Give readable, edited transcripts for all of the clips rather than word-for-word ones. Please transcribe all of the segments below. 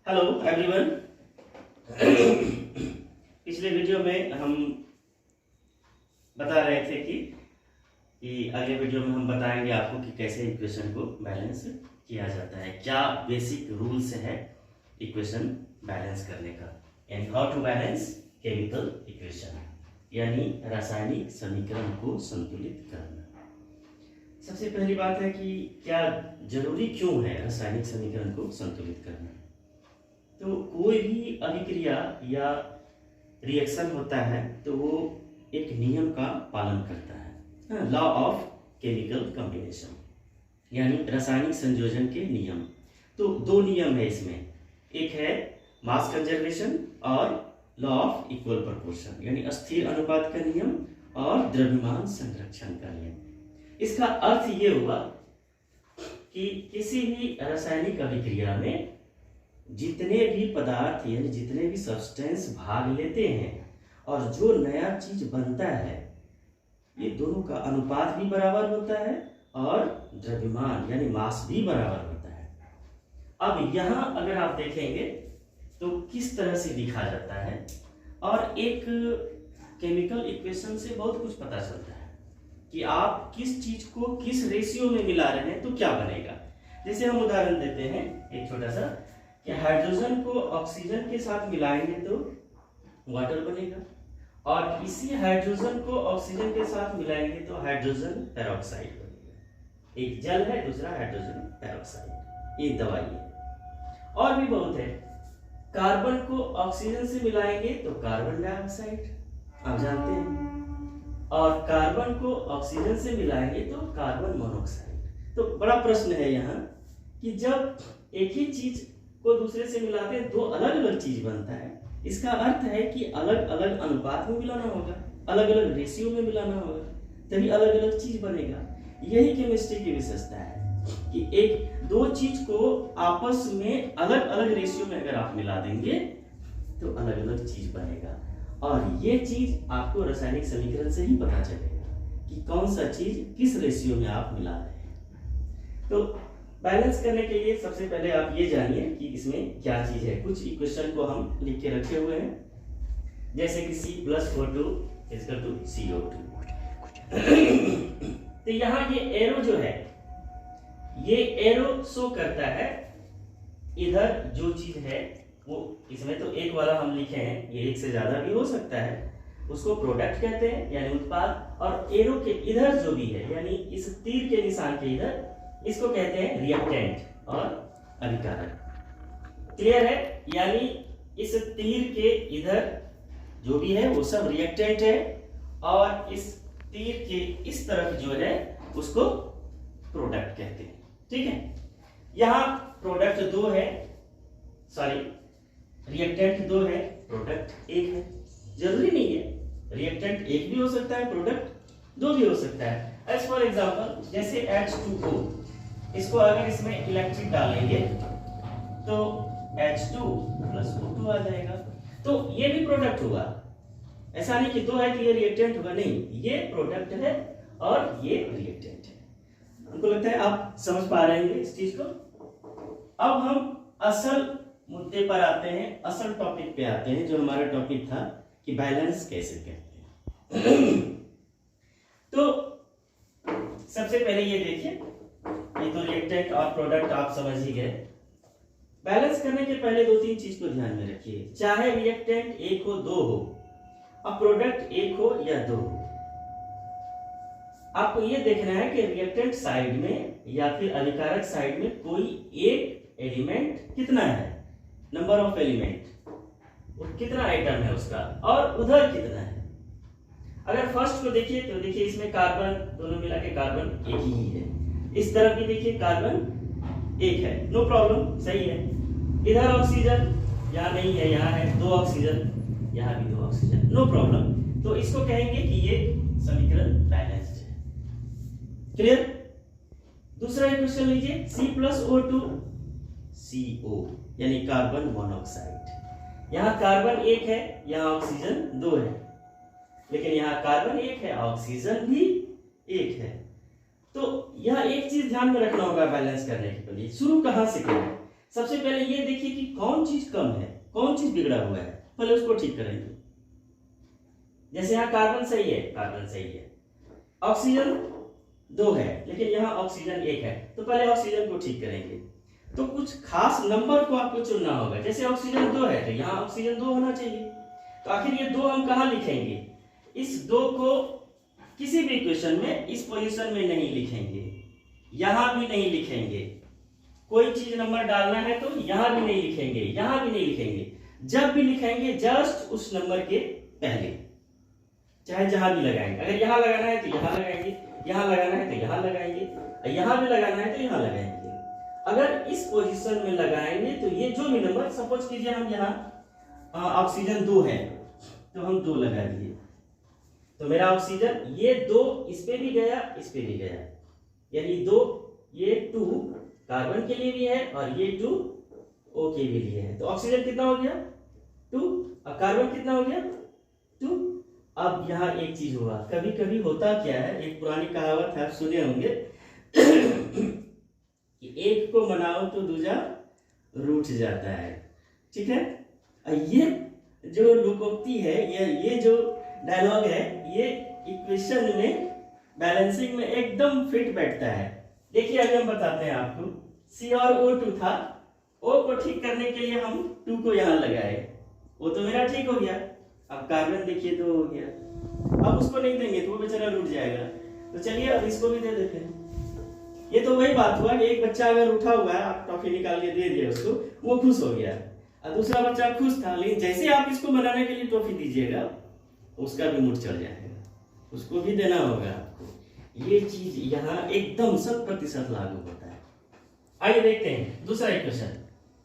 Hello everyone. पिछले video में हम बता रहे थे कि अगले वीडियो में हम बताएंगे आपको कि कैसे इक्वेशन को बैलेंस किया जाता है, क्या बेसिक रूल्स है इक्वेशन बैलेंस करने का, and how to balance chemical equation, यानी रासायनिक समीकरण को संतुलित करना। सबसे पहली बात है कि क्या जरूरी क्यों है रासायनिक समीकरण को संतुलित करना। तो कोई भी अभिक्रिया या रिएक्शन होता है तो वो एक नियम का पालन करता है, लॉ ऑफ केमिकल कॉम्बिनेशन, यानी रासायनिक संयोजन के नियम। तो दो नियम है इसमें, एक है मास कंजर्वेशन और लॉ ऑफ इक्वल प्रोपोर्शन, यानी स्थिर अनुपात का नियम और द्रव्यमान संरक्षण का नियम। इसका अर्थ ये हुआ कि किसी भी रासायनिक अभिक्रिया में जितने भी पदार्थ यानी जितने भी सब्सटेंस भाग लेते हैं और जो नया चीज बनता है, ये दोनों का अनुपात भी बराबर होता है और द्रव्यमान यानी मास भी बराबर होता है। अब यहाँ अगर आप देखेंगे तो किस तरह से लिखा जाता है, और एक केमिकल इक्वेशन से बहुत कुछ पता चलता है कि आप किस चीज को किस रेशियो में मिला रहे हैं तो क्या बनेगा। जैसे हम उदाहरण देते हैं एक छोटा सा, कि हाइड्रोजन को ऑक्सीजन के साथ मिलाएंगे तो वाटर बनेगा, और इसी हाइड्रोजन को ऑक्सीजन के साथ मिलाएंगे तो हाइड्रोजन पेरोक्साइड बनेगा। एक जल है, दूसरा हाइड्रोजन पेरोक्साइड, ये दवाई है। और भी बहुत है, कार्बन को ऑक्सीजन से मिलाएंगे तो कार्बन डाइऑक्साइड, आप जानते हैं, और कार्बन को ऑक्सीजन से मिलाएंगे तो कार्बन मोनोऑक्साइड। तो बड़ा प्रश्न है यहाँ कि जब एक ही चीज को दूसरे से मिलाते हैं दो अलग अलग चीज बनता है, इसका अर्थ है कि अलग अलग अनुपात में मिलाना होगा, अलग अलग रेशियो में मिलाना होगा, तभी अलग अलग चीज बनेगा। यही केमिस्ट्री की विशेषता है कि एक दो चीज को आपस में अलग अलग रेशियो में अगर आप मिला देंगे तो अलग अलग चीज बनेगा, और ये चीज आपको रासायनिक समीकरण से ही पता चलेगा कि कौन सा चीज किस रेशियो में आप मिला रहे हैं। तो बैलेंस करने के लिए सबसे पहले आप ये जानिए कि इसमें क्या चीज है। कुछ इक्वेशन को हम लिख के रखे हुए हैं, जैसे कि C+O2 = CO2। तो यहाँ ये एरो जो है, ये एरो शो करता है इधर जो चीज है वो, इसमें तो एक वाला हम लिखे हैं, ये एक से ज्यादा भी हो सकता है, उसको प्रोडक्ट कहते हैं यानी उत्पाद, और एरो के इधर जो भी है यानी इस तीर के निशान के इधर, इसको कहते हैं रिएक्टेंट और अभिकारक। क्लियर है? यानी इस तीर के इधर जो भी है वो सब रिएक्टेंट है, और इस तीर के इस तरफ जो है उसको प्रोडक्ट कहते हैं। ठीक है, यहाँ प्रोडक्ट दो है, सॉरी रिएक्टेंट दो है, प्रोडक्ट एक है। जरूरी नहीं है, रिएक्टेंट एक भी हो सकता है, प्रोडक्ट दो भी हो सकता है। एज फॉर एग्जाम्पल जैसे H2O, इसको अगर इसमें इलेक्ट्रिक डालेंगे तो H2+O2 आ जाएगा, तो ये भी प्रोडक्ट हुआ। ऐसा नहीं कि दो है कि ये रिएक्टेंट होगा, नहीं, ये प्रोडक्ट है और ये रिएक्टेंट है। हमको लगता है आप समझ पा रहे हैं इस चीज को। अब हम असल मुद्दे पर आते हैं, असल टॉपिक पे आते हैं, जो हमारा टॉपिक था कि बैलेंस कैसे करते हैं। तो सबसे पहले ये देखिए, ये तो रिएक्टेंट और प्रोडक्ट आप समझ ही गए। बैलेंस करने के पहले दो तीन चीज को ध्यान में रखिए, चाहे रिएक्टेंट एक हो दो हो, अब प्रोडक्ट एक हो या दो हो, आपको ये देखना है कि रिएक्टेंट साइड में या फिर अभिकारक साइड में कोई एक एलिमेंट कितना है, नंबर ऑफ एलिमेंट, कितना आइटम है उसका, और उधर कितना है। अगर फर्स्ट को देखिए तो देखिए इसमें कार्बन, दोनों मिला के कार्बन एक ही है, इस तरफ भी देखिए कार्बन एक है, नो प्रॉब्लम, सही है। इधर ऑक्सीजन यहाँ नहीं है, यहाँ है, दो ऑक्सीजन, यहाँ भी दो ऑक्सीजन, नो प्रॉब्लम। तो इसको कहेंगे कि ये समीकरण बैलेंस्ड है। क्लियर? दूसरा इक्वेशन लीजिए, C+O2 CO यानी कार्बन मोनोऑक्साइड। यहाँ कार्बन एक है, यहाँ ऑक्सीजन दो है, लेकिन यहाँ कार्बन एक है, ऑक्सीजन भी एक है। तो यह एक चीज ध्यान में रखना होगा बैलेंस करने के लिए। शुरू कहां से करें? सबसे पहले ये देखिए कि कौन चीज कम है, कौन चीज बिगड़ा हुआ है, पहले उसको ठीक करेंगे। जैसे यहाँ कार्बन सही है, कार्बन सही है, ऑक्सीजन 2 है लेकिन यहाँ ऑक्सीजन 1 है, तो पहले ऑक्सीजन को ठीक करेंगे। तो कुछ खास नंबर को आपको चुनना होगा। जैसे ऑक्सीजन 2 है तो यहाँ ऑक्सीजन 2 होना चाहिए। तो आखिर ये 2 हम कहाँ लिखेंगे? इस 2 को किसी भी इक्वेशन में इस पोजीशन में नहीं लिखेंगे, यहां भी नहीं लिखेंगे। कोई चीज नंबर डालना है तो यहां भी नहीं लिखेंगे, यहां भी नहीं लिखेंगे। जब भी लिखेंगे जस्ट उस नंबर के पहले, चाहे जहां भी लगाएंगे। अगर यहां लगाना है तो यहां लगाएंगे, यहां लगाना है तो यहां लगाएंगे, यहां भी लगाना है तो यहां लगाएंगे। अगर इस पोजीशन में लगाएंगे तो ये जो भी नंबर, सपोज कीजिए हम यहाँ ऑक्सीजन 2 है तो हम 2 लगा दिए, तो मेरा ऑक्सीजन ये 2 इस पे भी गया, इस पे भी गया, यानी 2 ये 2 कार्बन के लिए भी है और ये 2 O के भी लिए है। तो ऑक्सीजन कितना हो गया 2 और कार्बन कितना हो गया 2। अब यहाँ एक चीज हुआ, कभी कभी होता क्या है, एक पुरानी कहावत है आप सुने होंगे कि एक को मनाओ तो दूजा रूठ जाता है। ठीक है, ये जो लोकोक्ति है, ये जो डायलॉग है, ये इक्वेशन में बैलेंसिंग में एकदम फिट बैठता है। देखिए अभी हम बताते हैं आपको, C और O2 था, O को ठीक करने के लिए हम 2 को यहाँ लगाए, वो तो मेरा ठीक हो गया। अब कार्बन देखिए 2 हो गया, अब उसको नहीं देंगे तो वो बेचारा रूठ जाएगा। तो चलिए अब इसको भी दे देते हैं। ये तो वही बात हुआ कि एक बच्चा अगर उठा हुआ है, आप टॉफी निकाल के दे दिए उसको, वो खुश हो गया, और दूसरा बच्चा खुश था, लेकिन जैसे आप इसको मनाने के लिए टॉफी दीजिएगा उसका भी मूड चढ़ जाएगा, उसको भी देना होगा आपको। ये चीज यहाँ एकदम 100% लागू होता है। आइए देखते हैं दूसरा इक्वेशन,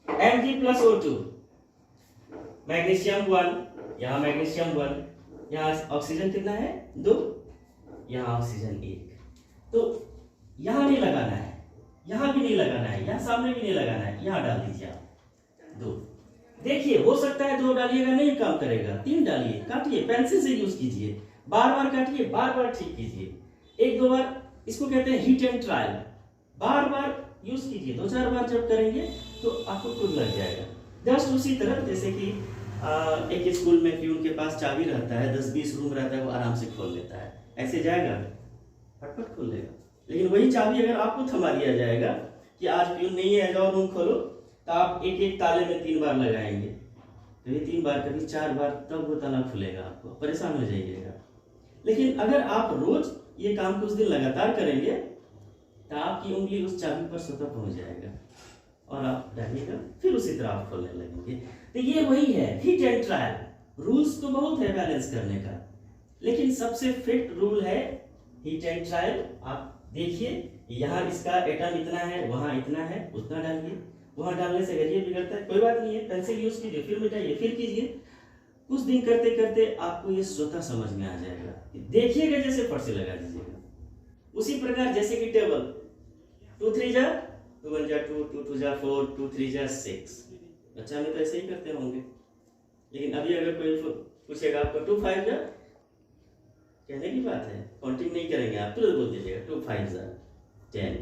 Mg+O2, मैग्नीशियम 1, यहाँ मैग्नीशियम 1, यहाँ ऑक्सीजन कितना है 2, यहाँ ऑक्सीजन 1। तो यहाँ नहीं लगाना है, यहाँ भी नहीं लगाना है, यहाँ सामने भी नहीं लगाना है, यहाँ डाल दीजिए आप 2। देखिए हो सकता है 2 डालिएगा नहीं काम करेगा, 3 डालिए, काटिए, पेंसिल से यूज कीजिए, बार बार काटिए, बार बार ठीक कीजिए, 1-2 बार, इसको कहते हैं hit and trial, bar bar use कीजिए। 2-4 बार जब करेंगे तो आपको खुद लग जाएगा। जस्ट उसी तरह जैसे कि एक स्कूल में प्यून के पास चाबी रहता है, 10-20 रूम रहता है, वो आराम से खोल लेता है, ऐसे जाएगा फटफट खोल लेगा। लेकिन वही चाबी अगर आपको थमा दिया जाएगा कि आज प्यून नहीं है, जाओ रूम खोलो, तो आप एक एक ताले में 3 बार लगाएंगे, तो ये 3 बार कभी 4 बार, तब वो ताला खुलेगा, आपको परेशान हो जाइएगा। लेकिन अगर आप रोज ये काम कुछ दिन लगातार करेंगे तो आपकी उंगली उस चाबी पर स्वतः पहुंच जाएगा और आप डालिएगा, फिर उसी तरह आप खोलने लगेंगे। तो ये वही है हिट एंड ट्रायल। रूल्स तो बहुत है बैलेंस करने का, लेकिन सबसे फिट रूल है हिट एंड ट्रायल। आप देखिए यहाँ इसका एटम इतना है, वहां इतना है, उतना डालिए, वहां डालने से अगर ये बिगड़ता है कोई बात नहीं है, पेंसिल यूज कीजिए, फिर मिटाइए, फिर कीजिए। कुछ दिन करते करते आपको ये स्वतः समझ में आ जाएगा। देखिएगा जैसे फट से लगा दीजिएगा। उसी प्रकार जैसे कि टेबल 2 3 जा 2 1 जा 2 2 2 जा 4 2 3 जा 6, बच्चा में तो ऐसे ही करते होंगे। लेकिन अभी अगर कोई पूछेगा आपको 2 5 जा, कहने की बात है, काउंटिंग नहीं करेंगे आप, तुरंत बोल दीजिएगा 2 5 जा 10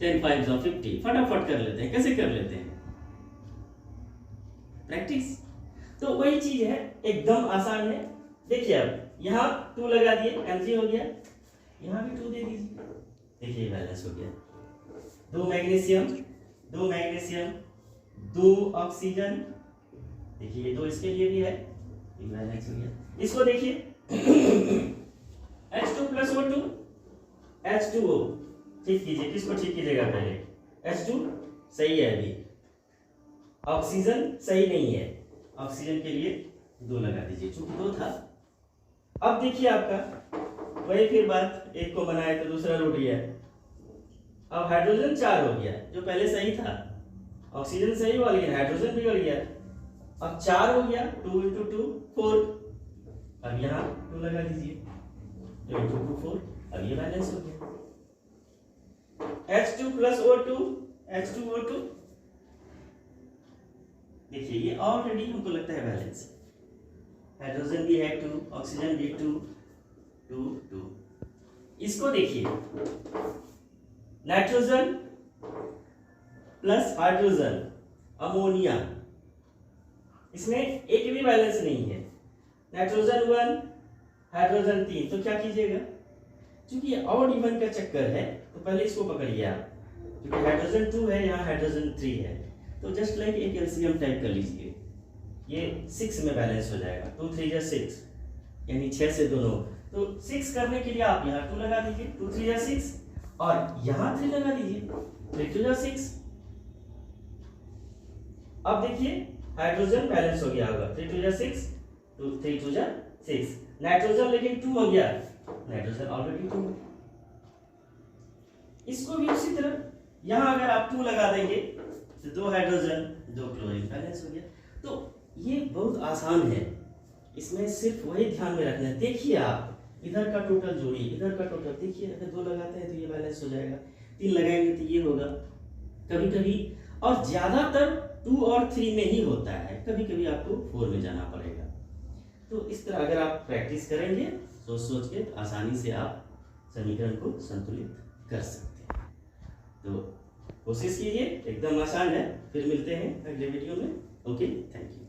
10 5 जा 50, फटाफट कर लेते हैं। कैसे कर लेते हैं? प्रैक्टिस। तो वही चीज है, एकदम आसान है। देखिए अब यहाँ 2 लगा दिए, Mg हो गया, यहाँ भी 2 दे दीजिए, देखिए बैलेंस हो गया। 2 मैग्नीशियम 2 मैग्नीशियम 2 ऑक्सीजन, देखिए 2 इसके लिए भी है, बैलेंस हो गया। इसको देखिए H2+O2 H2O, ठीक कीजिए, किसको ठीक कीजिएगा पहले? H2 सही है, अभी ऑक्सीजन सही नहीं है, ऑक्सीजन के लिए 2 लगा दीजिए, चूंकि 2 था। अब देखिए आपका वही फिर बात, एक को बनाया तो दूसरा रूठ गया। अब हाइड्रोजन 4 हो गया, जो पहले सही था, ऑक्सीजन सही हुआ लेकिन हाइड्रोजन बिगड़ गया। अब 4 हो गया, 2 × 2 4, अब यहाँ 2 लगा दीजिए, 2 × 2 4, अब ये बैलेंस हो गया। H2+O2 H2O2, देखिए ये ऑलरेडी हमको लगता है बैलेंस, हाइड्रोजन भी है 2, ऑक्सीजन भी 2 2 2। इसको देखिए, नाइट्रोजन प्लस हाइड्रोजन अमोनिया, इसमें एक भी बैलेंस नहीं है। नाइट्रोजन 1, हाइड्रोजन 3, तो क्या कीजिएगा, क्योंकि ऑड इवन का चक्कर है तो पहले इसको पकड़िए आप, क्योंकि हाइड्रोजन 2 है, यहाँ हाइड्रोजन 3 है, तो जस्ट लाइक एक एलसीएम टाइप कर लीजिए, ये 6 में बैलेंस हो जाएगा। 2 3 जा 6, यानी 6 से दोनों, तो 6 करने के लिए आप यहाँ 2 लगा दीजिए, 2 3 जा 6, और यहाँ 3 लगा दीजिए, 3 2 जा 6। अब देखिए हाइड्रोजन बैलेंस हो गया होगा, 3 2 जा 6, 3 2 जा 6। नाइट्रोजन लेकिन 2 हो गया, नाइट्रोजन ऑलरेडी 2 है। इसको भी उसी तरह यहाँ अगर आप 2 लगा देंगे तो 2 हाइड्रोजन 2 क्लोरीन बैलेंस हो गया। तो ये बहुत आसान है, इसमें सिर्फ वही ध्यान में रखना है। देखिए आप इधर का टोटल जोड़िए, इधर का टोटल देखिए, अगर 2 लगाते हैं तो ये बैलेंस हो जाएगा, 3 लगाएंगे तो ये होगा कभी कभी, और ज्यादातर 2 और 3 में ही होता है, कभी कभी आपको 4 में जाना पड़ेगा। तो इस तरह अगर आप प्रैक्टिस करेंगे सोच सोच के, आसानी से आप समीकरण को संतुलित कर सकते हैं। तो कोशिश कीजिए, एकदम आसान है। फिर मिलते हैं अगले वीडियो में। Okay, thank you.